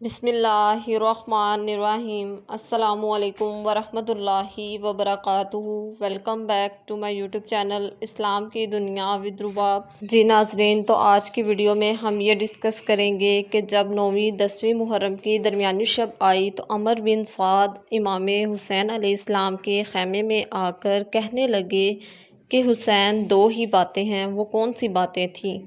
بسم اللہ الرحمن الرحیم۔ السلام علیکم ورحمۃ اللہ وبرکاتہ۔ Welcome back to my YouTube channel Islam کی دنیا ود رباب۔ جی ناظرین، تو آج کی ویڈیو میں ہم یہ ڈسکس کریں گے کہ جب 9ویں 10ویں محرم کی درمیانی شب آئی تو عمر بن سعد امام حسین علیہ السلام کے خیمے میں آ کر کہنے لگے کہ حسین، دو ہی باتیں ہیں، وہ کون سی باتیں تھیں؟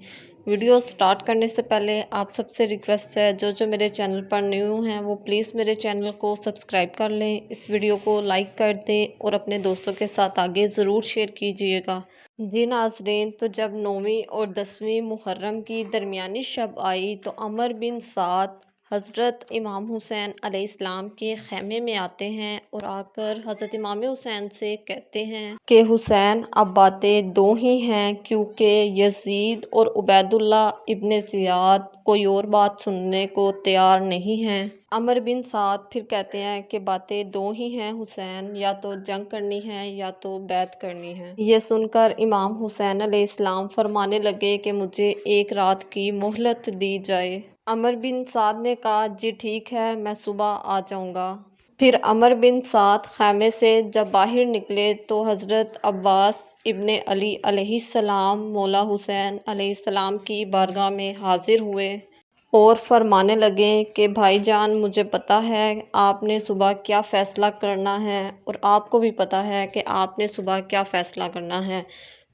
ویڈیو سٹارٹ کرنے سے پہلے آپ سب سے ریکویسٹ ہے، جو میرے چینل پر نیو ہیں وہ پلیز میرے چینل کو سبسکرائب کر لیں، اس ویڈیو کو لائک کر دیں اور اپنے دوستوں کے ساتھ آگے ضرور شیئر کیجیے گا۔ جی ناظرین، تو جب 9ویں اور 10ویں محرم کی درمیانی شب آئی تو عمر بن سعد حضرت امام حسین علیہ السلام کے خیمے میں آتے ہیں اور آ کر حضرت امام حسین سے کہتے ہیں کہ حسین، اب باتیں دو ہی ہیں، کیونکہ یزید اور عبید اللہ ابن زیاد کوئی اور بات سننے کو تیار نہیں ہیں۔ عمر بن سعد پھر کہتے ہیں کہ باتیں دو ہی ہیں حسین، یا تو جنگ کرنی ہے یا تو بیعت کرنی ہے۔ یہ سن کر امام حسین علیہ السلام فرمانے لگے کہ مجھے ایک رات کی مہلت دی جائے۔ عمر بن سعد نے کہا، جی ٹھیک ہے، میں صبح آ جاؤں گا۔ پھر عمر بن سعد خیمے سے جب باہر نکلے تو حضرت عباس ابن علی علیہ السلام مولا حسین علیہ السلام کی بارگاہ میں حاضر ہوئے اور فرمانے لگے کہ بھائی جان، مجھے پتہ ہے آپ نے صبح کیا فیصلہ کرنا ہے اور آپ کو بھی پتہ ہے کہ آپ نے صبح کیا فیصلہ کرنا ہے،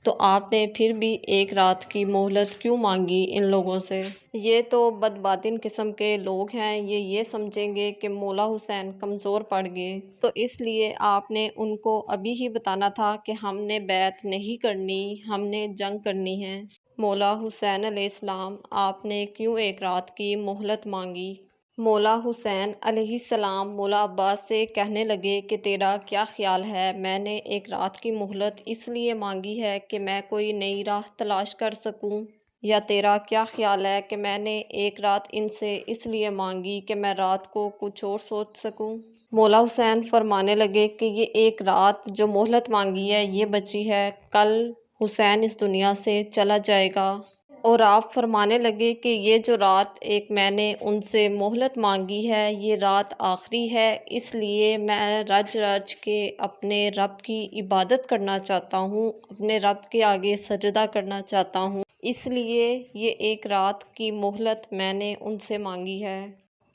تو آپ نے پھر بھی ایک رات کی مہلت کیوں مانگی ان لوگوں سے؟ یہ تو بدباطن قسم کے لوگ ہیں، یہ سمجھیں گے کہ مولا حسین کمزور پڑ گئے، تو اس لیے آپ نے ان کو ابھی ہی بتانا تھا کہ ہم نے بیعت نہیں کرنی، ہم نے جنگ کرنی ہے۔ مولا حسین علیہ السلام، آپ نے کیوں ایک رات کی مہلت مانگی؟ مولا حسین علیہ السلام مولا عباس سے کہنے لگے کہ تیرا کیا خیال ہے؟ میں نے ایک رات کی مہلت اس لیے مانگی ہے کہ میں کوئی نئی راہ تلاش کر سکوں، یا تیرا کیا خیال ہے کہ میں نے ایک رات ان سے اس لیے مانگی کہ میں رات کو کچھ اور سوچ سکوں؟ مولا حسین فرمانے لگے کہ یہ ایک رات جو مہلت مانگی ہے یہ بچی ہے، کل حسین اس دنیا سے چلا جائے گا۔ اور آپ فرمانے لگے کہ یہ جو رات ایک میں نے ان سے مہلت مانگی ہے یہ رات آخری ہے، اس لیے میں رج رج کے اپنے رب کی عبادت کرنا چاہتا ہوں، اپنے رب کے آگے سجدہ کرنا چاہتا ہوں، اس لیے یہ ایک رات کی مہلت میں نے ان سے مانگی ہے۔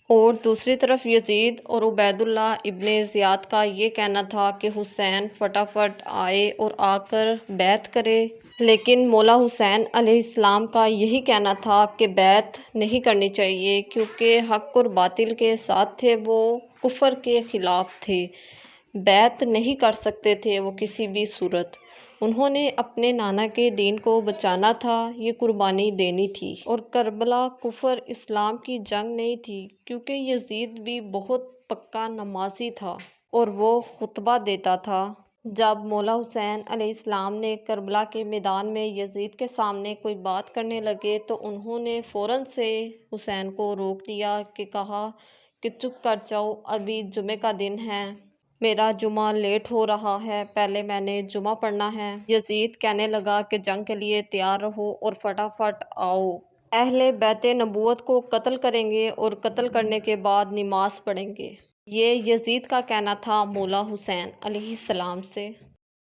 اور دوسری طرف یزید اور عبید اللہ ابن زیاد کا یہ کہنا تھا کہ حسین فٹافٹ آئے اور آ کر بیعت کرے، لیکن مولا حسین علیہ السلام کا یہی کہنا تھا کہ بیعت نہیں کرنی چاہیے، کیونکہ حق اور باطل کے ساتھ تھے، وہ کفر کے خلاف تھے، بیعت نہیں کر سکتے تھے وہ کسی بھی صورت۔ انہوں نے اپنے نانا کے دین کو بچانا تھا، یہ قربانی دینی تھی، اور کربلا کفر اسلام کی جنگ نہیں تھی، کیونکہ یزید بھی بہت پکا نمازی تھا اور وہ خطبہ دیتا تھا۔ جب مولا حسین علیہ السلام نے کربلا کے میدان میں یزید کے سامنے کوئی بات کرنے لگے تو انہوں نے فوراً سے حسین کو روک دیا کہ کہا کہ چپ کر جاؤ، ابھی جمعے کا دن ہے، میرا جمعہ لیٹ ہو رہا ہے، پہلے میں نے جمعہ پڑھنا ہے۔ یزید کہنے لگا کہ جنگ کے لیے تیار رہو اور فٹافٹ آؤ، اہل بیت نبوت کو قتل کریں گے اور قتل کرنے کے بعد نماز پڑھیں گے۔ یہ یزید کا کہنا تھا مولا حسین علیہ السلام سے۔